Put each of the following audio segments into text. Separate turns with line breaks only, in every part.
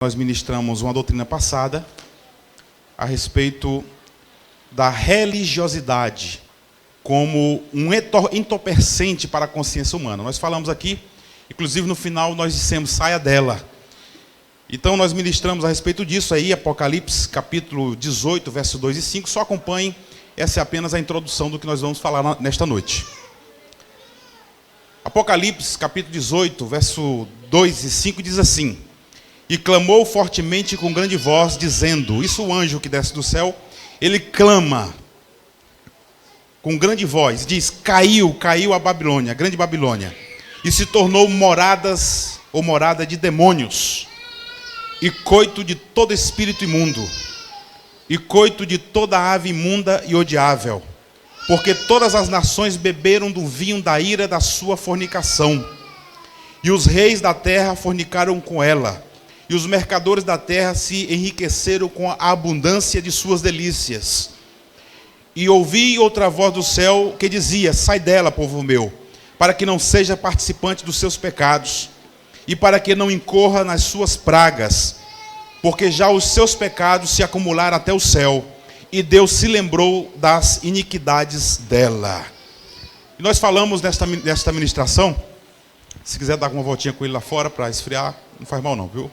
Nós ministramos uma doutrina passada a respeito da religiosidade como um entorpecente para a consciência humana. Nós falamos aqui, inclusive no final nós dissemos, saia dela. Então nós ministramos a respeito disso aí, Apocalipse capítulo 18, verso 2 e 5. Só acompanhem, essa é apenas a introdução do que nós vamos falar nesta noite. Apocalipse capítulo 18, verso 2 e 5 diz assim: e clamou fortemente com grande voz, dizendo, isso o anjo que desce do céu, ele clama com grande voz, diz, caiu a Babilônia, a grande Babilônia, e se tornou morada de demônios, e coito de todo espírito imundo, e coito de toda ave imunda e odiável, porque todas as nações beberam do vinho da ira da sua fornicação, e os reis da terra fornicaram com ela, e os mercadores da terra se enriqueceram com a abundância de suas delícias. E ouvi outra voz do céu que dizia, sai dela, povo meu, para que não seja participante dos seus pecados, e para que não incorra nas suas pragas, porque já os seus pecados se acumularam até o céu, e Deus se lembrou das iniquidades dela. E nós falamos nesta ministração, se quiser dar uma voltinha com ele lá fora para esfriar, não faz mal não, viu?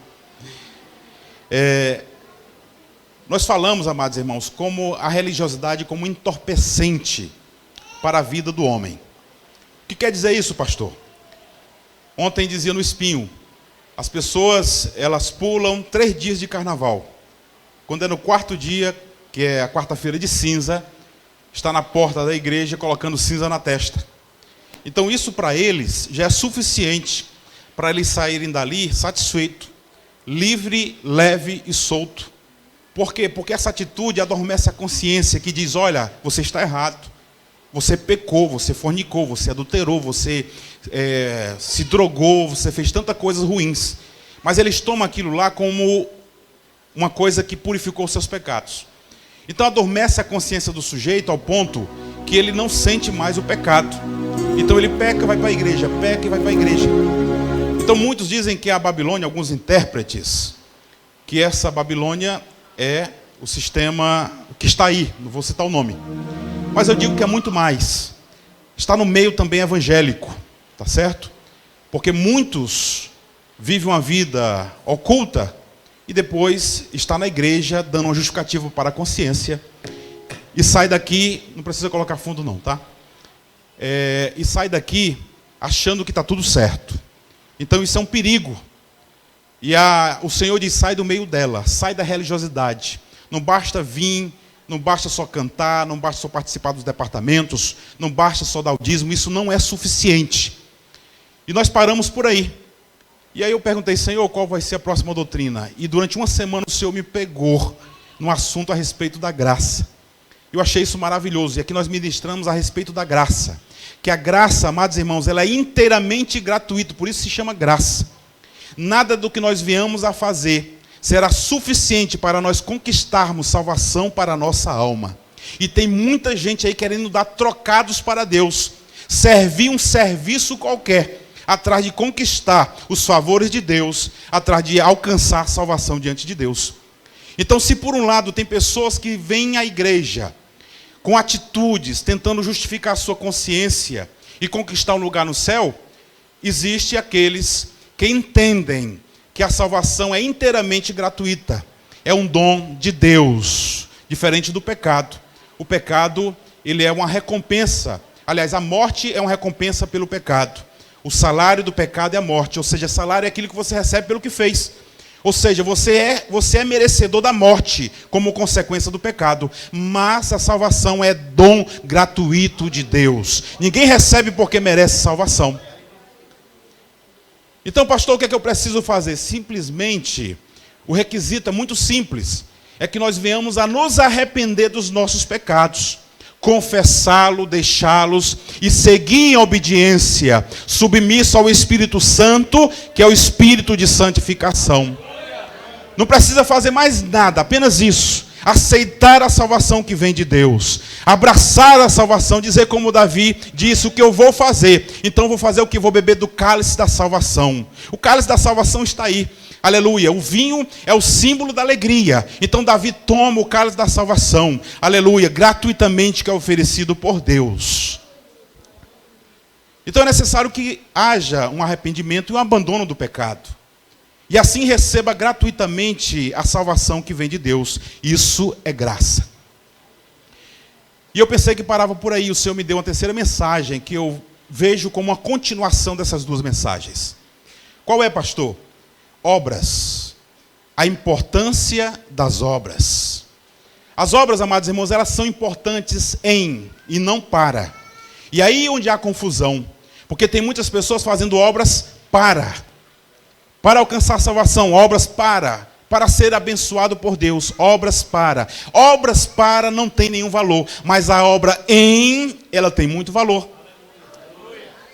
Nós falamos, amados irmãos, como a religiosidade como entorpecente para a vida do homem. O que quer dizer isso, pastor? Ontem dizia no Espinho, as pessoas, elas pulam 3 dias de carnaval. Quando é no 4º dia, que é a quarta-feira de cinza, está na porta da igreja colocando cinza na testa. Então isso para eles já é suficiente para eles saírem dali satisfeitos, livre, leve e solto. Por quê? Porque essa atitude adormece a consciência que diz, olha, você está errado, você pecou, você fornicou, você adulterou, você se drogou, você fez tantas coisas ruins. Mas eles tomam aquilo lá como uma coisa que purificou os seus pecados. Então adormece a consciência do sujeito ao ponto que ele não sente mais o pecado. Então ele peca e vai para a igreja, peca e vai para a igreja. Então muitos dizem que a Babilônia, alguns intérpretes, que essa Babilônia é o sistema que está aí, não vou citar o nome. Mas eu digo que é muito mais. Está no meio também evangélico, tá certo? Porque muitos vivem uma vida oculta e depois está na igreja dando uma justificativa para a consciência e sai daqui, não precisa colocar fundo não, tá? E sai daqui achando que está tudo certo. Então isso é um perigo. E o Senhor diz, sai do meio dela, sai da religiosidade. Não basta vir, não basta só cantar, não basta só participar dos departamentos, não basta só dar o dízimo, isso não é suficiente. E nós paramos por aí. E aí eu perguntei, Senhor, qual vai ser a próxima doutrina? E durante uma semana o Senhor me pegou num assunto a respeito da graça. Eu achei isso maravilhoso. E aqui nós ministramos a respeito da graça. Que a graça, amados irmãos, ela é inteiramente gratuita, por isso se chama graça. Nada do que nós viemos a fazer será suficiente para nós conquistarmos salvação para a nossa alma. E tem muita gente aí querendo dar trocados para Deus, servir um serviço qualquer, atrás de conquistar os favores de Deus, atrás de alcançar a salvação diante de Deus. Então, se por um lado tem pessoas que vêm à igreja com atitudes, tentando justificar a sua consciência e conquistar um lugar no céu, existe aqueles que entendem que a salvação é inteiramente gratuita. É um dom de Deus, diferente do pecado. O pecado, ele é uma recompensa. Aliás, a morte é uma recompensa pelo pecado. O salário do pecado é a morte, ou seja, salário é aquilo que você recebe pelo que fez. Ou seja, você é merecedor da morte como consequência do pecado. Mas a salvação é dom gratuito de Deus. Ninguém recebe porque merece salvação. Então, pastor, o que é que eu preciso fazer? Simplesmente, o requisito é muito simples. É que nós venhamos a nos arrepender dos nossos pecados. Confessá-lo, deixá-los e seguir em obediência, submisso ao Espírito Santo, que é o Espírito de santificação. Não precisa fazer mais nada, apenas isso. Aceitar a salvação que vem de Deus. Abraçar a salvação, dizer como Davi disse, o que eu vou fazer. Então eu vou fazer o que? Vou beber do cálice da salvação. O cálice da salvação está aí. Aleluia. O vinho é o símbolo da alegria. Então Davi toma o cálice da salvação. Aleluia. Gratuitamente que é oferecido por Deus. Então é necessário que haja um arrependimento e um abandono do pecado. E assim receba gratuitamente a salvação que vem de Deus. Isso é graça. E eu pensei que parava por aí. O Senhor me deu uma terceira mensagem que eu vejo como uma continuação dessas duas mensagens. Qual é, pastor? Obras. A importância das obras. As obras, amados irmãos, elas são importantes em e não para. E aí onde há confusão. Porque tem muitas pessoas fazendo obras para alcançar salvação, obras para ser abençoado por Deus, obras para não tem nenhum valor, mas a obra em, ela tem muito valor.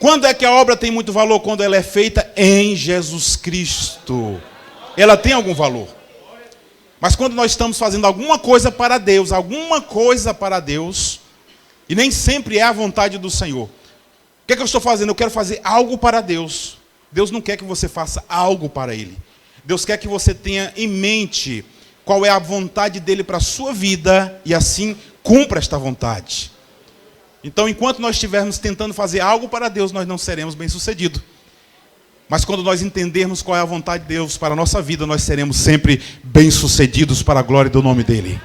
Quando é que a obra tem muito valor? Quando ela é feita em Jesus Cristo, ela tem algum valor. Mas quando nós estamos fazendo alguma coisa para Deus, e nem sempre é a vontade do Senhor. O que é que eu estou fazendo? Eu quero fazer algo para Deus. Deus não quer que você faça algo para Ele. Deus quer que você tenha em mente qual é a vontade dEle para a sua vida e assim cumpra esta vontade. Então, enquanto nós estivermos tentando fazer algo para Deus, nós não seremos bem-sucedidos. Mas quando nós entendermos qual é a vontade de Deus para a nossa vida, nós seremos sempre bem-sucedidos para a glória do nome dEle.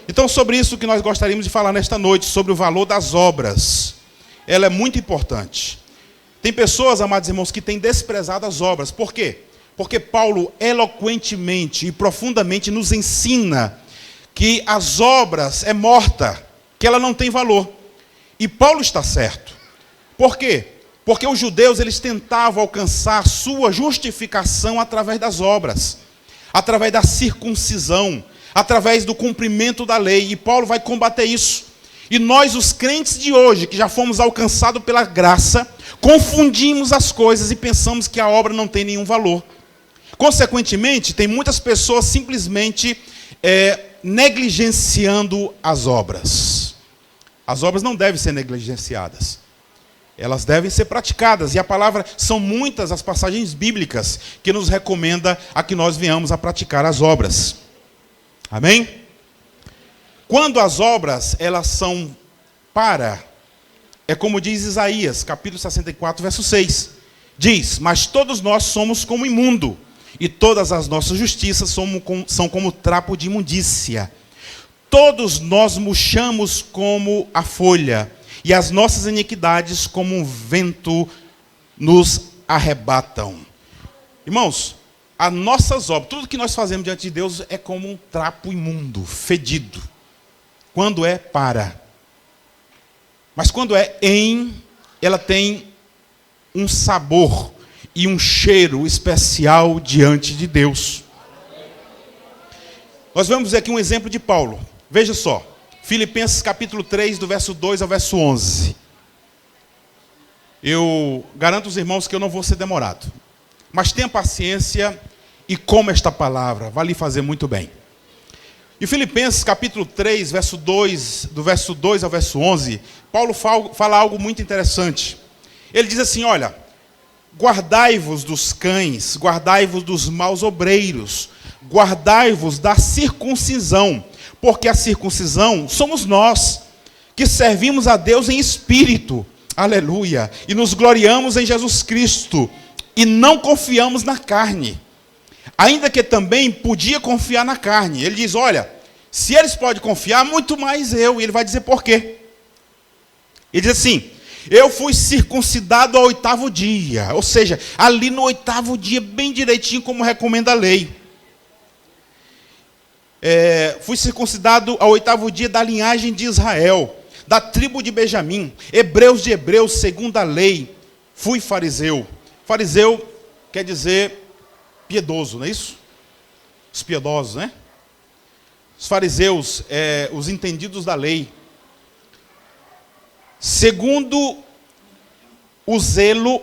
Então, sobre isso que nós gostaríamos de falar nesta noite, sobre o valor das obras. Ela é muito importante. Tem pessoas, amados irmãos, que têm desprezado as obras. Por quê? Porque Paulo eloquentemente e profundamente nos ensina que as obras é morta, que ela não tem valor. E Paulo está certo. Por quê? Porque os judeus, eles tentavam alcançar sua justificação através das obras, através da circuncisão, através do cumprimento da lei. E Paulo vai combater isso. E nós, os crentes de hoje, que já fomos alcançados pela graça, confundimos as coisas e pensamos que a obra não tem nenhum valor. Consequentemente, tem muitas pessoas simplesmente negligenciando as obras. As obras não devem ser negligenciadas. Elas devem ser praticadas. E a palavra, são muitas as passagens bíblicas que nos recomenda a que nós venhamos a praticar as obras. Amém? Quando as obras, elas são é como diz Isaías, capítulo 64, verso 6. Diz, mas todos nós somos como imundo, e todas as nossas justiças são como trapo de imundícia. Todos nós murchamos como a folha, e as nossas iniquidades como um vento nos arrebatam. Irmãos, as nossas obras, tudo que nós fazemos diante de Deus é como um trapo imundo, fedido. Quando é mas quando é em, ela tem um sabor e um cheiro especial diante de Deus. Nós vamos ver aqui um exemplo de Paulo. Veja só, Filipenses capítulo 3, do verso 2 ao verso 11. Eu garanto aos irmãos que eu não vou ser demorado. Mas tenha paciência e coma esta palavra, vai lhe fazer muito bem. Em Filipenses capítulo 3, verso 2, do verso 2 ao verso 11, Paulo fala algo muito interessante. Ele diz assim, olha, guardai-vos dos cães, guardai-vos dos maus obreiros, guardai-vos da circuncisão, porque a circuncisão somos nós, que servimos a Deus em espírito, aleluia, e nos gloriamos em Jesus Cristo, e não confiamos na carne. Ainda que também podia confiar na carne. Ele diz, olha, se eles podem confiar, muito mais eu. E ele vai dizer por quê. Ele diz assim, eu fui circuncidado ao 8º dia. Ou seja, ali no 8º dia, bem direitinho, como recomenda a lei. Fui circuncidado ao 8º dia da linhagem de Israel, da tribo de Benjamim, hebreus de hebreus, segundo a lei. Fui fariseu. Fariseu quer dizer piedoso, não é isso? Os piedosos, né? Os fariseus, os entendidos da lei. Segundo o zelo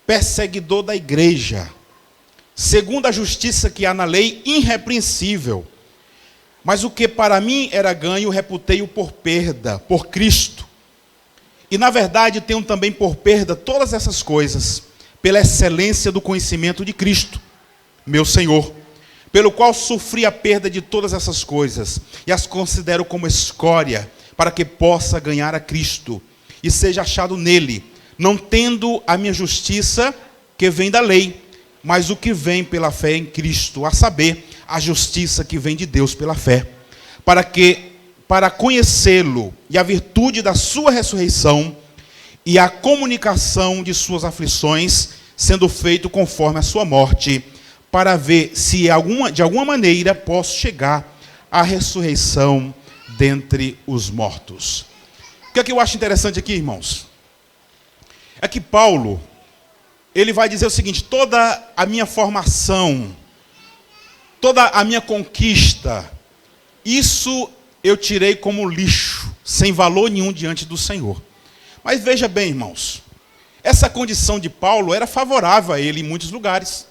perseguidor da igreja. Segundo a justiça que há na lei, irrepreensível. Mas o que para mim era ganho, reputei-o por perda, por Cristo. E na verdade tenho também por perda todas essas coisas, pela excelência do conhecimento de Cristo, meu Senhor, pelo qual sofri a perda de todas essas coisas, e as considero como escória, para que possa ganhar a Cristo, e seja achado nele, não tendo a minha justiça, que vem da lei, mas o que vem pela fé em Cristo, a saber, a justiça que vem de Deus pela fé, para conhecê-lo, e a virtude da sua ressurreição, e a comunicação de suas aflições, sendo feito conforme a sua morte, para ver se de alguma maneira posso chegar à ressurreição dentre os mortos. O que é que eu acho interessante aqui, irmãos? É que Paulo, ele vai dizer o seguinte: toda a minha formação, toda a minha conquista, isso eu tirei como lixo, sem valor nenhum diante do Senhor. Mas veja bem, irmãos, essa condição de Paulo era favorável a ele em muitos lugares.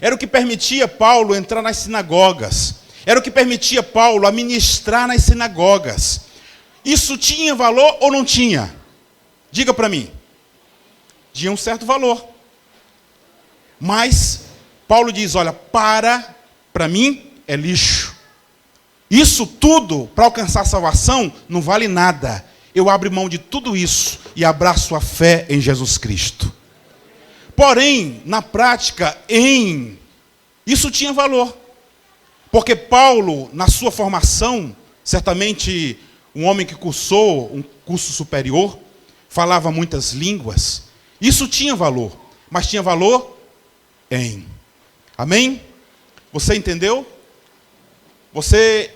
Era o que permitia Paulo entrar nas sinagogas. Era o que permitia Paulo a ministrar nas sinagogas. Isso tinha valor ou não tinha? Diga para mim. Tinha um certo valor. Mas Paulo diz, olha, para mim é lixo. Isso tudo, para alcançar a salvação, não vale nada. Eu abro mão de tudo isso e abraço a fé em Jesus Cristo. Porém, na prática, isso tinha valor. Porque Paulo, na sua formação, certamente um homem que cursou um curso superior, falava muitas línguas, isso tinha valor. Mas tinha valor em. Amém? Você entendeu? Você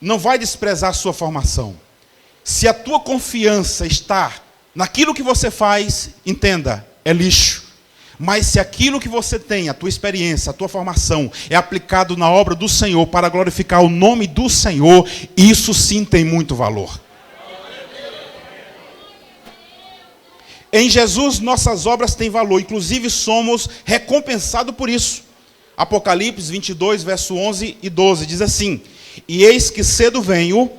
não vai desprezar a sua formação. Se a tua confiança está naquilo que você faz, entenda, é lixo. Mas se aquilo que você tem, a tua experiência, a tua formação, é aplicado na obra do Senhor para glorificar o nome do Senhor, isso sim tem muito valor. Em Jesus, nossas obras têm valor, inclusive somos recompensados por isso. Apocalipse 22, verso 11 e 12, diz assim: e eis que cedo venho,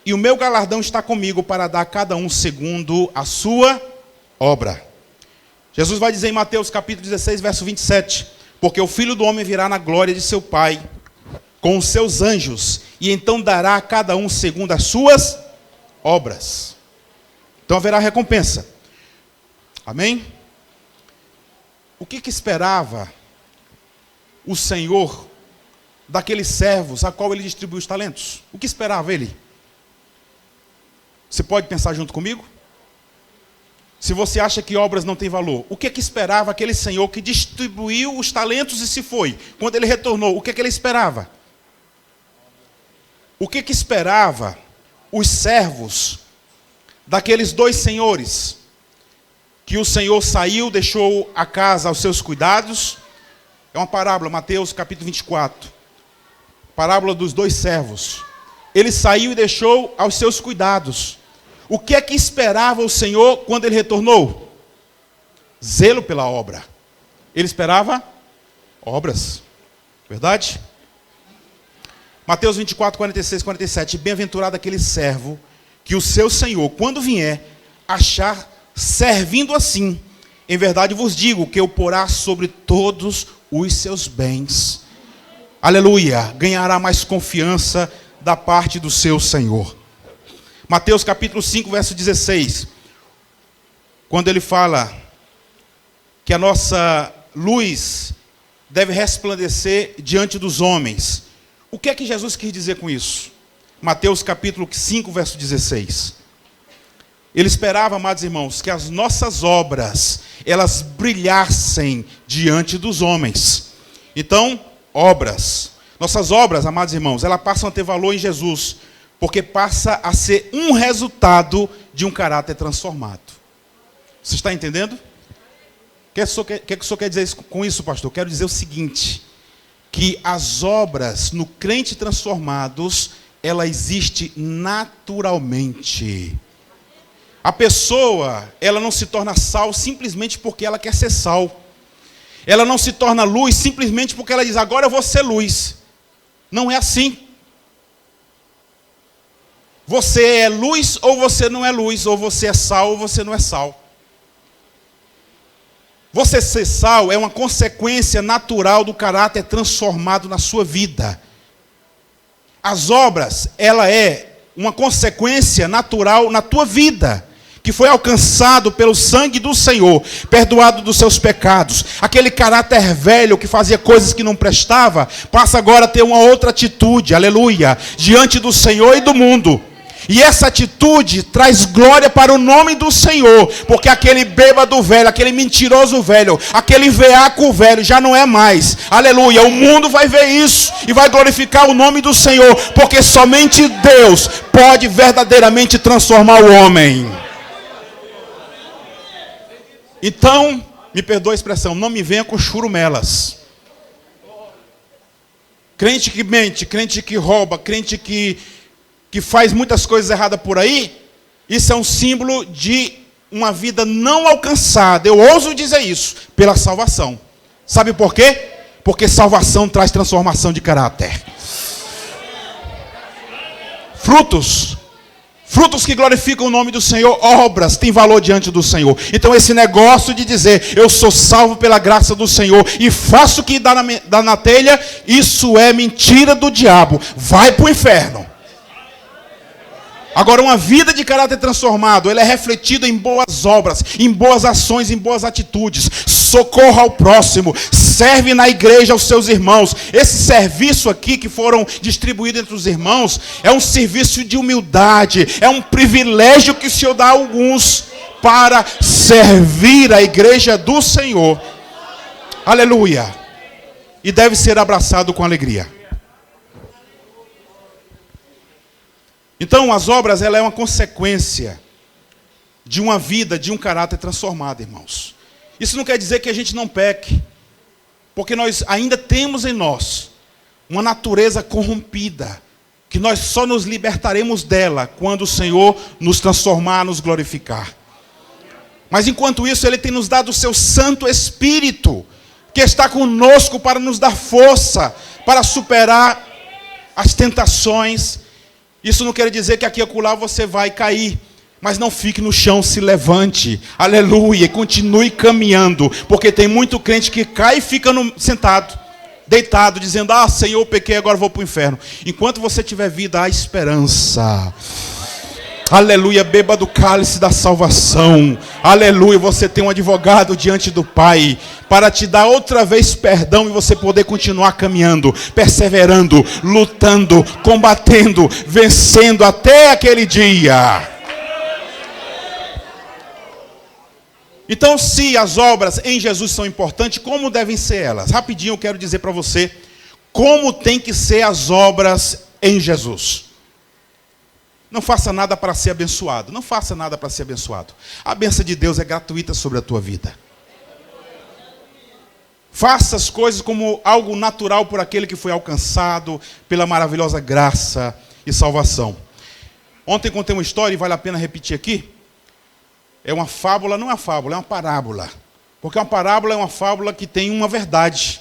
e o meu galardão está comigo para dar a cada um segundo a sua obra. Jesus vai dizer em Mateus capítulo 16, verso 27, porque o Filho do Homem virá na glória de seu Pai, com os seus anjos, e então dará a cada um segundo as suas obras. Então haverá recompensa. Amém? O que esperava o Senhor daqueles servos a qual ele distribuiu os talentos? O que esperava ele? Você pode pensar junto comigo? Se você acha que obras não têm valor, o que esperava aquele Senhor que distribuiu os talentos e se foi? Quando ele retornou, o que ele esperava? O que esperava os servos daqueles dois senhores? Que o Senhor saiu, deixou a casa aos seus cuidados. É uma parábola, Mateus capítulo 24. Parábola dos dois servos. Ele saiu e deixou aos seus cuidados. O que esperava o Senhor quando ele retornou? Zelo pela obra. Ele esperava obras. Verdade? Mateus 24, 46, 47. Bem-aventurado aquele servo que o seu Senhor, quando vier, achar servindo assim. Em verdade vos digo que o porá sobre todos os seus bens. Aleluia. Ganhará mais confiança da parte do seu Senhor. Mateus capítulo 5, verso 16. Quando ele fala que a nossa luz deve resplandecer diante dos homens. O que é que Jesus quis dizer com isso? Mateus capítulo 5, verso 16. Ele esperava, amados irmãos, que as nossas obras, elas brilhassem diante dos homens. Então, obras. Nossas obras, amados irmãos, elas passam a ter valor em Jesus, porque passa a ser um resultado de um caráter transformado. Você está entendendo? O que o senhor quer dizer com isso, pastor? Quero dizer o seguinte, que as obras no crente transformados, ela existe naturalmente. A pessoa, ela não se torna sal simplesmente porque ela quer ser sal. Ela não se torna luz simplesmente porque ela diz, agora eu vou ser luz. Não é assim. Você é luz ou você não é luz, ou você é sal ou você não é sal. Você ser sal é uma consequência natural do caráter transformado na sua vida. As obras, ela é uma consequência natural na tua vida, que foi alcançado pelo sangue do Senhor, perdoado dos seus pecados. Aquele caráter velho que fazia coisas que não prestava, passa agora a ter uma outra atitude, aleluia, diante do Senhor e do mundo. E essa atitude traz glória para o nome do Senhor, porque aquele bêbado velho, aquele mentiroso velho, aquele veaco velho já não é mais, aleluia. O mundo vai ver isso e vai glorificar o nome do Senhor, porque somente Deus pode verdadeiramente transformar o homem. Então, me perdoa a expressão, não me venha com churumelas. Crente que mente, crente que rouba, crente que faz muitas coisas erradas por aí, isso é um símbolo de uma vida não alcançada. Eu ouso dizer isso, pela salvação. Sabe por quê? Porque salvação traz transformação de caráter. Frutos que glorificam o nome do Senhor, obras, têm valor diante do Senhor. Então esse negócio de dizer, eu sou salvo pela graça do Senhor e faço o que dá na telha, isso é mentira do diabo. Vai para o inferno. Agora, uma vida de caráter transformado, ela é refletida em boas obras, em boas ações, em boas atitudes. Socorro ao próximo, serve na igreja aos seus irmãos. Esse serviço aqui que foram distribuídos entre os irmãos, é um serviço de humildade, é um privilégio que o Senhor dá a alguns para servir a igreja do Senhor. Aleluia. E deve ser abraçado com alegria. Então, as obras, ela é uma consequência de uma vida, de um caráter transformado, irmãos. Isso não quer dizer que a gente não peque, porque nós ainda temos em nós uma natureza corrompida, que nós só nos libertaremos dela quando o Senhor nos transformar, nos glorificar. Mas enquanto isso, Ele tem nos dado o seu Santo Espírito, que está conosco para nos dar força, para superar as tentações. Isso não quer dizer que aqui e acolá você vai cair. Mas não fique no chão, se levante. Aleluia. E continue caminhando. Porque tem muito crente que cai e fica sentado, deitado, dizendo, Senhor, eu pequei, agora vou para o inferno. Enquanto você tiver vida, há esperança. Aleluia, beba do cálice da salvação. Aleluia, você tem um advogado diante do Pai para te dar outra vez perdão e você poder continuar caminhando, perseverando, lutando, combatendo, vencendo até aquele dia. Então, se as obras em Jesus são importantes, como devem ser elas? Rapidinho eu quero dizer para você como tem que ser as obras em Jesus. Não faça nada para ser abençoado. Não faça nada para ser abençoado. A bênção de Deus é gratuita sobre a tua vida. Faça as coisas como algo natural por aquele que foi alcançado pela maravilhosa graça e salvação. Ontem contei uma história e vale a pena repetir aqui. É uma fábula, não é uma fábula, é uma parábola. Porque uma parábola é uma fábula que tem uma verdade.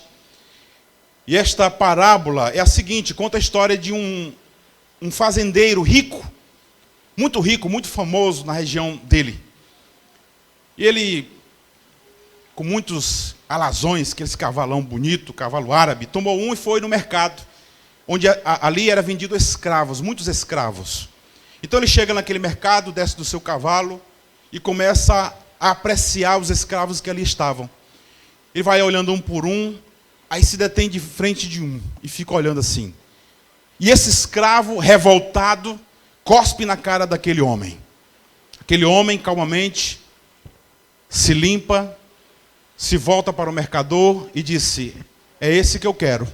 E esta parábola é a seguinte, conta a história de um fazendeiro rico, muito famoso na região dele. E ele, com muitos alazões, aqueles cavalão bonito, cavalo árabe, tomou um e foi no mercado, onde ali era vendido escravos, muitos escravos. Então ele chega naquele mercado, desce do seu cavalo e começa a apreciar os escravos que ali estavam. Ele vai olhando um por um, aí se detém de frente de um e fica olhando assim. E esse escravo revoltado cospe na cara daquele homem. Aquele homem, calmamente, se limpa, se volta para o mercador e disse, é esse que eu quero.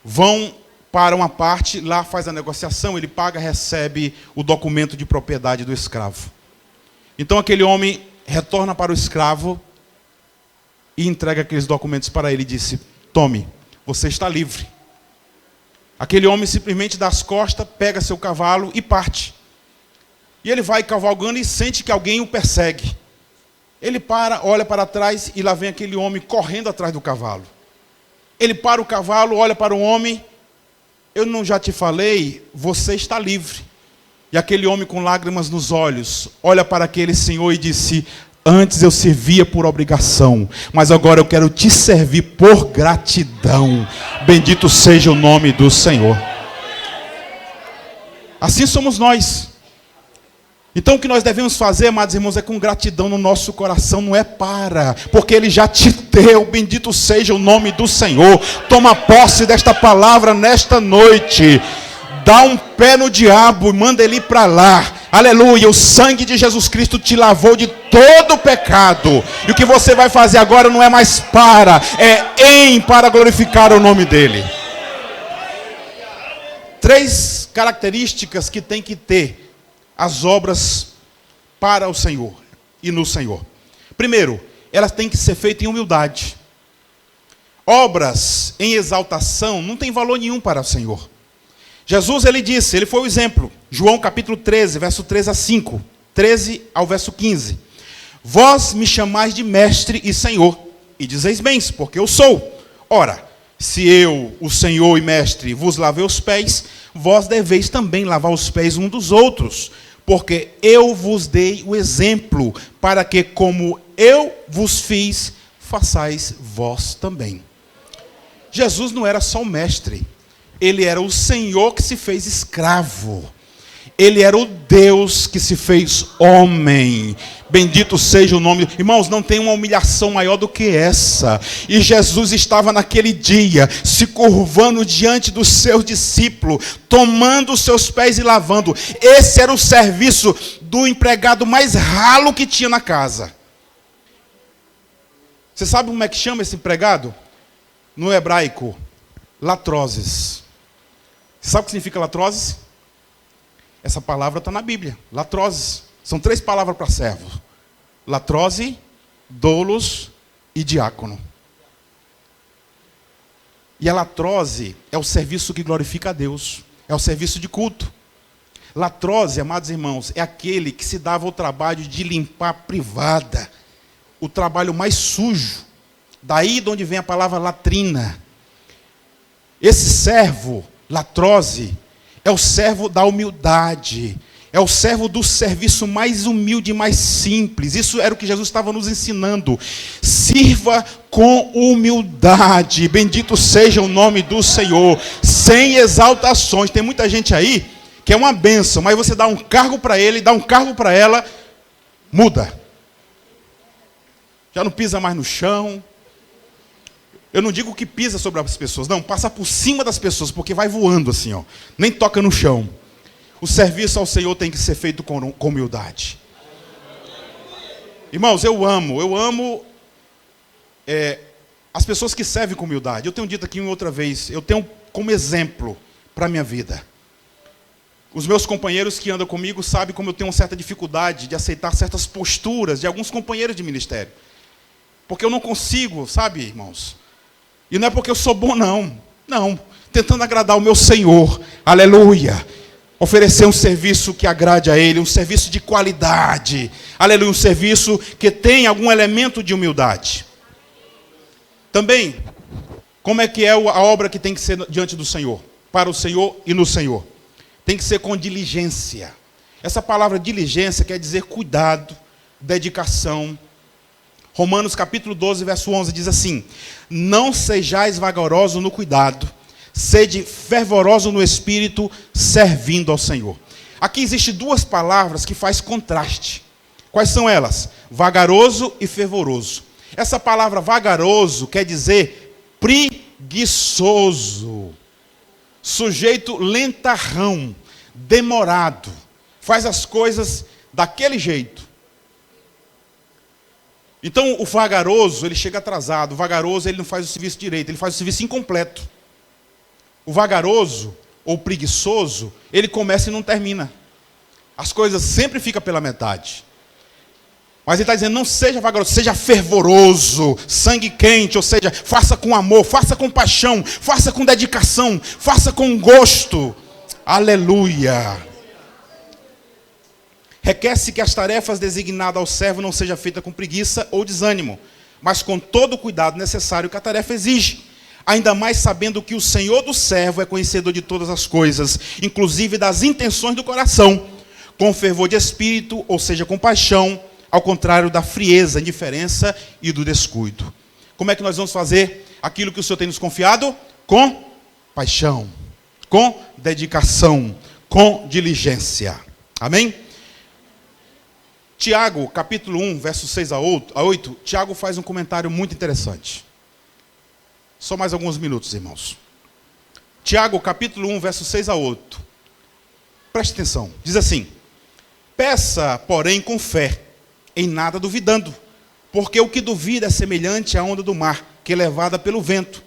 Vão para uma parte, lá faz a negociação, ele paga, recebe o documento de propriedade do escravo. Então aquele homem retorna para o escravo e entrega aqueles documentos para ele e disse, tome, você está livre. Aquele homem simplesmente dá as costas, pega seu cavalo e parte. E ele vai cavalgando e sente que alguém o persegue. Ele para, olha para trás e lá vem aquele homem correndo atrás do cavalo. Ele para o cavalo, olha para o homem. Eu não já te falei, você está livre. E aquele homem com lágrimas nos olhos, olha para aquele senhor e disse, Antes eu servia por obrigação, mas agora eu quero te servir por gratidão. Bendito seja o nome do Senhor. Assim somos nós. Então o que nós devemos fazer, amados irmãos, é com gratidão no nosso coração, não é porque Ele já te deu. Bendito seja o nome do Senhor. Toma posse desta palavra nesta noite. Dá um pé no diabo e manda ele ir para lá. Aleluia, o sangue de Jesus Cristo te lavou de todo o pecado. E o que você vai fazer agora não é mais para glorificar o nome dEle. 3 características que tem que ter as obras para o Senhor e no Senhor. Primeiro, elas têm que ser feitas em humildade. Obras em exaltação não tem valor nenhum para o Senhor. Jesus, ele foi o exemplo. João capítulo 13, verso 3 a 5. 13 ao verso 15. Vós me chamais de mestre e senhor, e dizeis bem, porque eu sou. Ora, se eu, o Senhor e mestre, vos lavei os pés, vós deveis também lavar os pés uns dos outros, porque eu vos dei o exemplo, para que como eu vos fiz, façais vós também. Jesus não era só o mestre. Ele era o Senhor que se fez escravo. Ele era o Deus que se fez homem. Bendito seja o nome. Irmãos, não tem uma humilhação maior do que essa. E Jesus estava naquele dia, se curvando diante dos seus discípulos, tomando os seus pés e lavando. Esse era o serviço do empregado mais ralo que tinha na casa. Você sabe como é que chama esse empregado? No hebraico, latroses. Sabe o que significa latroses? Essa palavra está na Bíblia. Latroses. São 3 palavras para servo. Latrose, doulos e diácono. E a latrose é o serviço que glorifica a Deus. É o serviço de culto. Latrose, amados irmãos, é aquele que se dava o trabalho de limpar a privada. O trabalho mais sujo. Daí de onde vem a palavra latrina. Esse servo, latrose, é o servo da humildade. É o servo do serviço mais humilde, mais simples. Isso era o que Jesus estava nos ensinando. Sirva com humildade. Bendito seja o nome do Senhor. Sem exaltações. Tem muita gente aí que é uma bênção, mas você dá um cargo para ele, dá um cargo para ela, muda. Já não pisa mais no chão. Eu não digo que pisa sobre as pessoas, não, passa por cima das pessoas, porque vai voando assim, ó. Nem toca no chão. O serviço ao Senhor tem que ser feito com humildade. Irmãos, eu amo as pessoas que servem com humildade. Eu tenho dito aqui uma outra vez, eu tenho como exemplo para a minha vida. Os meus companheiros que andam comigo sabem como eu tenho uma certa dificuldade de aceitar certas posturas de alguns companheiros de ministério. Porque eu não consigo, sabe, irmãos? E não é porque eu sou bom, não. Não. Tentando agradar o meu Senhor. Aleluia. Oferecer um serviço que agrade a Ele. Um serviço de qualidade. Aleluia. Um serviço que tem algum elemento de humildade. Também, como é que é a obra que tem que ser diante do Senhor? Para o Senhor e no Senhor. Tem que ser com diligência. Essa palavra diligência quer dizer cuidado, dedicação. Romanos capítulo 12, verso 11 diz assim: não sejais vagarosos no cuidado, sede fervorosos no espírito, servindo ao Senhor. Aqui existem 2 palavras que faz contraste. Quais são elas? Vagaroso e fervoroso. Essa palavra vagaroso quer dizer preguiçoso, sujeito lentarrão, demorado, faz as coisas daquele jeito. Então, o vagaroso, ele chega atrasado. O vagaroso, ele não faz o serviço direito, ele faz o serviço incompleto. O vagaroso, ou preguiçoso, ele começa e não termina. As coisas sempre ficam pela metade. Mas ele está dizendo, não seja vagaroso, seja fervoroso, sangue quente, ou seja, faça com amor, faça com paixão, faça com dedicação, faça com gosto. Aleluia! Requer-se que as tarefas designadas ao servo não sejam feitas com preguiça ou desânimo, mas com todo o cuidado necessário que a tarefa exige. Ainda mais sabendo que o Senhor do servo é conhecedor de todas as coisas, inclusive das intenções do coração, com fervor de espírito, ou seja, com paixão, ao contrário da frieza, indiferença e do descuido. Como é que nós vamos fazer aquilo que o Senhor tem nos confiado? Com paixão, com dedicação, com diligência. Amém? Tiago, capítulo 1, versos 6 a 8, Tiago faz um comentário muito interessante. Só mais alguns minutos, irmãos. Tiago, capítulo 1, versos 6 a 8. Preste atenção. Diz assim: peça, porém, com fé, em nada duvidando, porque o que duvida é semelhante à onda do mar, que é levada pelo vento,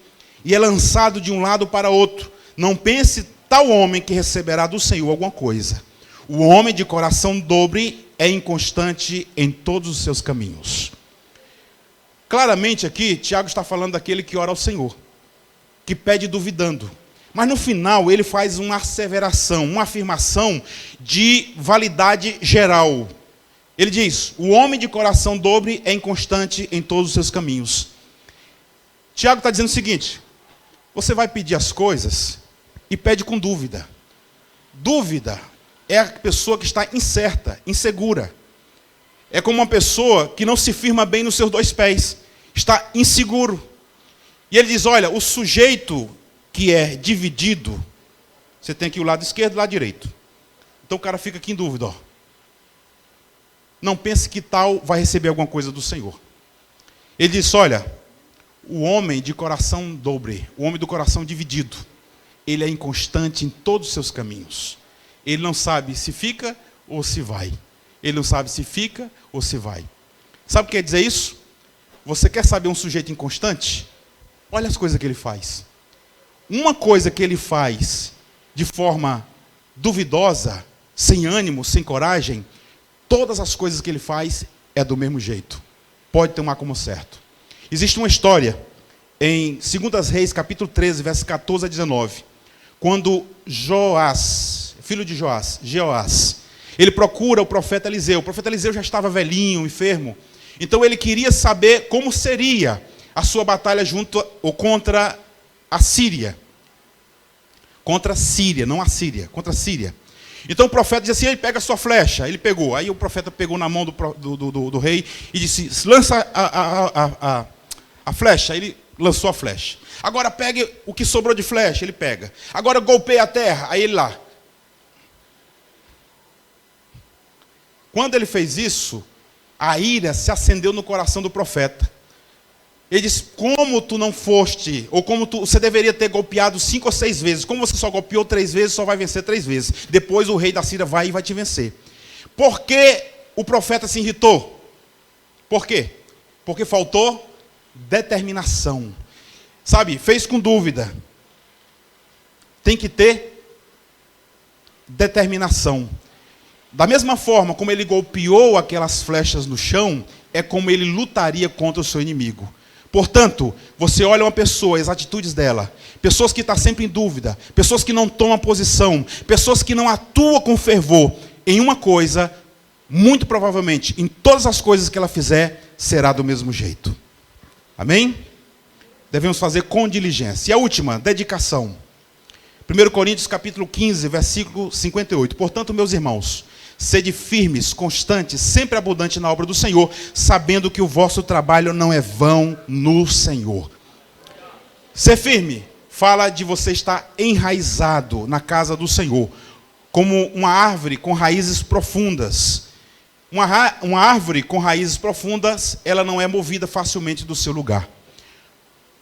e é lançado de um lado para outro. Não pense tal homem que receberá do Senhor alguma coisa. O homem de coração dobre é inconstante em todos os seus caminhos. Claramente aqui, Tiago está falando daquele que ora ao Senhor, que pede duvidando. Mas no final ele faz uma asseveração, uma afirmação de validade geral. Ele diz: o homem de coração dobre é inconstante em todos os seus caminhos. Tiago está dizendo o seguinte: você vai pedir as coisas e pede com dúvida. Dúvida é a pessoa que está incerta, insegura. É como uma pessoa que não se firma bem nos seus dois pés, está inseguro. E ele diz: olha, o sujeito que é dividido, você tem aqui o lado esquerdo e o lado direito. Então o cara fica aqui em dúvida, ó. Não pense que tal vai receber alguma coisa do Senhor. Ele diz: olha, o homem de coração dobre, o homem do coração dividido, ele é inconstante em todos os seus caminhos. Ele não sabe se fica ou se vai. Ele não sabe se fica ou se vai. Sabe o que quer dizer isso? Você quer saber um sujeito inconstante? Olha as coisas que ele faz. Uma coisa que ele faz de forma duvidosa, sem ânimo, sem coragem, todas as coisas que ele faz é do mesmo jeito. Pode tomar como certo. Existe uma história em 2 Reis, capítulo 13, versos 14 a 19, quando Joás, filho de Jeoás, ele procura o profeta Eliseu. O profeta Eliseu já estava velhinho, enfermo. Então ele queria saber como seria a sua batalha junto ou contra a Síria. Contra a Síria, não a Síria, contra a Síria. Então o profeta diz assim: ele pega a sua flecha. Ele pegou. Aí o profeta pegou na mão do rei e disse: lança a flecha. Aí ele lançou a flecha. Agora pegue o que sobrou de flecha. Ele pega. Agora golpeia a terra. Aí ele lá. Quando ele fez isso, a ira se acendeu no coração do profeta. Ele disse: como tu não foste, ou como você deveria ter golpeado 5 ou 6 vezes, como você só golpeou 3 vezes, só vai vencer 3 vezes. Depois o rei da Síria vai e vai te vencer. Por que o profeta se irritou? Por quê? Porque faltou determinação. Sabe, fez com dúvida. Tem que ter determinação. Da mesma forma como ele golpeou aquelas flechas no chão, é como ele lutaria contra o seu inimigo. Portanto, você olha uma pessoa, as atitudes dela, pessoas que estão sempre em dúvida, pessoas que não tomam posição, pessoas que não atuam com fervor em uma coisa, muito provavelmente, em todas as coisas que ela fizer, será do mesmo jeito. Amém? Devemos fazer com diligência. E a última, dedicação. 1 Coríntios capítulo 15, versículo 58. Portanto, meus irmãos, sede firmes, constantes, sempre abundantes na obra do Senhor, sabendo que o vosso trabalho não é vão no Senhor. Ser firme fala de você estar enraizado na casa do Senhor, como uma árvore com raízes profundas. Uma árvore com raízes profundas, ela não é movida facilmente do seu lugar.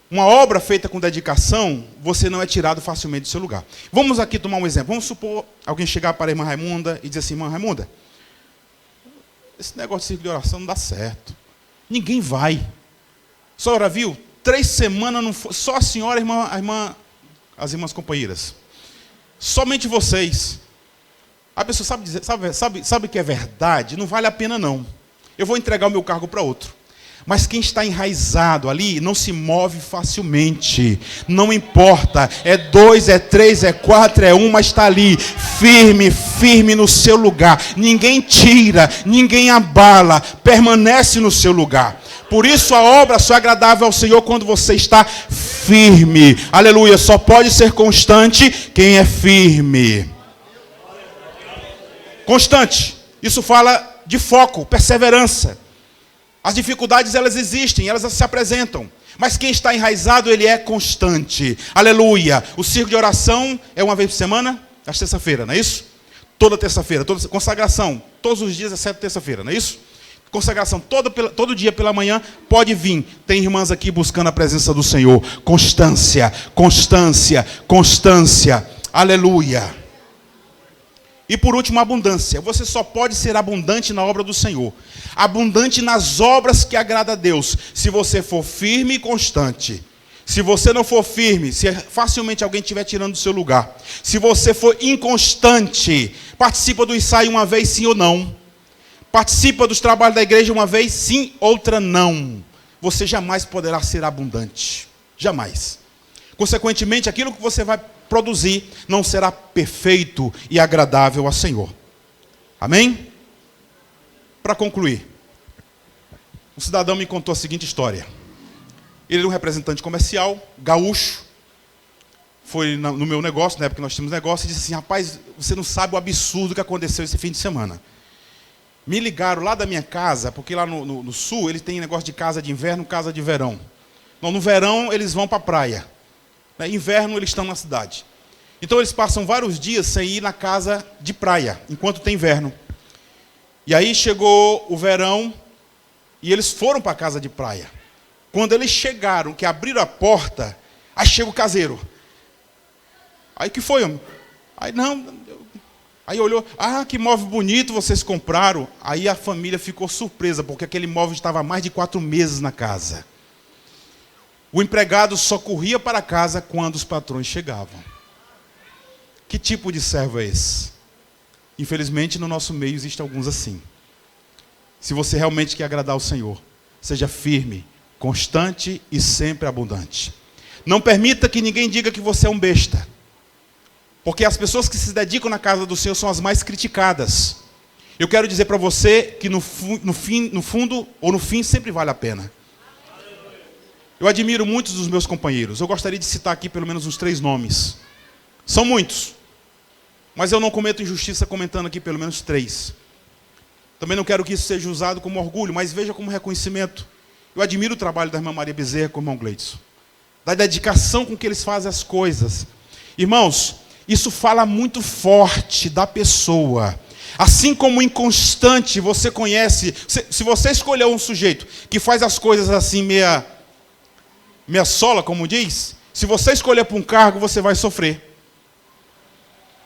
Uma obra feita com dedicação, você não é tirado facilmente do seu lugar. Vamos aqui tomar um exemplo. Vamos supor alguém chegar para a irmã Raimunda e dizer assim: irmã Raimunda, esse negócio de círculo de oração não dá certo. Ninguém vai. A senhora viu? 3 semanas, não foi, só a senhora, as irmãs companheiras. Somente vocês. A pessoa sabe que é verdade? Não vale a pena não. Eu vou entregar o meu cargo para outro. Mas quem está enraizado ali não se move facilmente. Não importa, é 2, é 3, é 4, é 1, mas está ali, firme, firme no seu lugar. Ninguém tira, ninguém abala, permanece no seu lugar. Por isso a obra só é agradável ao Senhor quando você está firme. Aleluia, só pode ser constante quem é firme. Constante, isso fala de foco, perseverança. As dificuldades, elas existem, elas se apresentam. Mas quem está enraizado, ele é constante. Aleluia. O círculo de oração é uma vez por semana, às terça-feira, não é isso? Toda terça-feira, consagração, todos os dias, exceto terça-feira, não é isso? Consagração todo dia pela manhã, pode vir. Tem irmãs aqui buscando a presença do Senhor. Constância, constância, constância. Aleluia. E por último, abundância. Você só pode ser abundante na obra do Senhor. Abundante nas obras que agrada a Deus. Se você for firme e constante. Se você não for firme, se facilmente alguém estiver tirando do seu lugar. Se você for inconstante, participa do ensaio uma vez sim ou não. Participa dos trabalhos da igreja uma vez sim, outra não. Você jamais poderá ser abundante. Jamais. Consequentemente, aquilo que você vai produzir não será perfeito e agradável ao Senhor. Amém? Para concluir, um cidadão me contou a seguinte história. Ele era um representante comercial, gaúcho, foi no meu negócio, na época que nós tínhamos negócio, e disse assim: rapaz, você não sabe o absurdo que aconteceu esse fim de semana. Me ligaram lá da minha casa, porque lá no sul eles têm negócio de casa de inverno, casa de verão. Não, no verão eles vão para a praia. Inverno eles estão na cidade. Então eles passam vários dias sem ir na casa de praia, enquanto tem inverno. E aí chegou o verão e eles foram para a casa de praia. Quando eles chegaram, que abriram a porta, aí chega o caseiro. Aí que foi, homem? Aí olhou, que móvel bonito vocês compraram. Aí a família ficou surpresa, porque aquele móvel estava há mais de 4 meses na casa. O empregado só corria para casa quando os patrões chegavam. Que tipo de servo é esse? Infelizmente, no nosso meio existem alguns assim. Se você realmente quer agradar ao Senhor, seja firme, constante e sempre abundante. Não permita que ninguém diga que você é um besta. Porque as pessoas que se dedicam na casa do Senhor são as mais criticadas. Eu quero dizer para você que no fundo ou no fim sempre vale a pena. Eu admiro muitos dos meus companheiros. Eu gostaria de citar aqui pelo menos uns 3 nomes. São muitos. Mas eu não cometo injustiça comentando aqui pelo menos 3. Também não quero que isso seja usado como orgulho, mas veja como reconhecimento. Eu admiro o trabalho da irmã Maria Bezerra com o irmão Gleidson. Da dedicação com que eles fazem as coisas. Irmãos, isso fala muito forte da pessoa. Assim como inconstante, você conhece. Se você escolher um sujeito que faz as coisas assim meia sola, como diz, se você escolher para um cargo, você vai sofrer.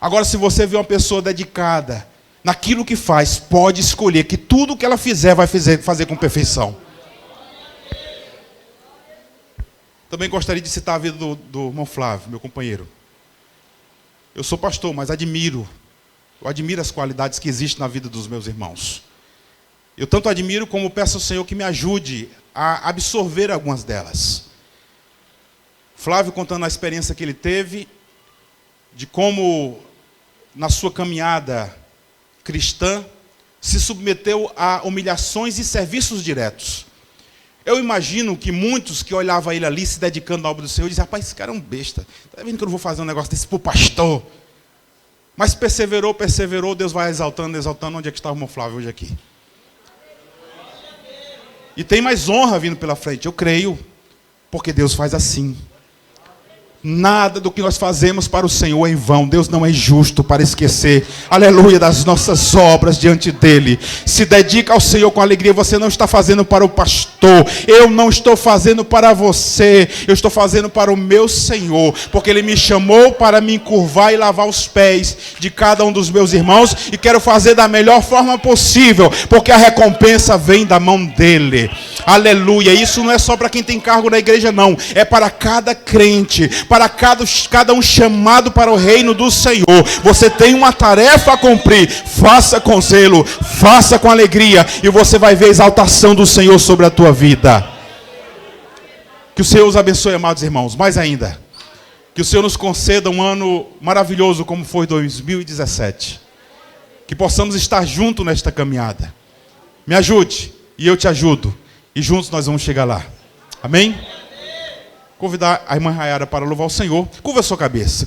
Agora, se você vê uma pessoa dedicada naquilo que faz, pode escolher que tudo que ela fizer, vai fazer com perfeição. Também gostaria de citar a vida do irmão Flávio, meu companheiro. Eu sou pastor, mas eu admiro as qualidades que existem na vida dos meus irmãos. Eu tanto admiro como peço ao Senhor que me ajude a absorver algumas delas. Flávio contando a experiência que ele teve, de como, na sua caminhada cristã, se submeteu a humilhações e serviços diretos. Eu imagino que muitos que olhavam ele ali, se dedicando à obra do Senhor, diziam: rapaz, esse cara é um besta. Está vendo que eu não vou fazer um negócio desse para o pastor? Mas perseverou, Deus vai exaltando. Onde é que está o irmão Flávio hoje aqui? E tem mais honra vindo pela frente, eu creio, porque Deus faz assim. Nada do que nós fazemos para o Senhor é em vão. Deus não é justo para esquecer, aleluia, das nossas obras diante dEle. Se dedica ao Senhor com alegria. Você não está fazendo para o pastor. Eu não estou fazendo para você. Eu estou fazendo para o meu Senhor. Porque Ele me chamou para me encurvar e lavar os pés de cada um dos meus irmãos. E quero fazer da melhor forma possível. Porque a recompensa vem da mão dEle. Aleluia. Isso não é só para quem tem cargo na igreja, não. É para cada crente. Para cada um chamado para o reino do Senhor. Você tem uma tarefa a cumprir. Faça com zelo, faça com alegria, e você vai ver a exaltação do Senhor sobre a tua vida. Que o Senhor os abençoe, amados irmãos. Mais ainda, que o Senhor nos conceda um ano maravilhoso como foi 2017. Que possamos estar juntos nesta caminhada. Me ajude e eu te ajudo, e juntos nós vamos chegar lá. Amém? Convidar a irmã Rayara para louvar o Senhor. Curva a sua cabeça.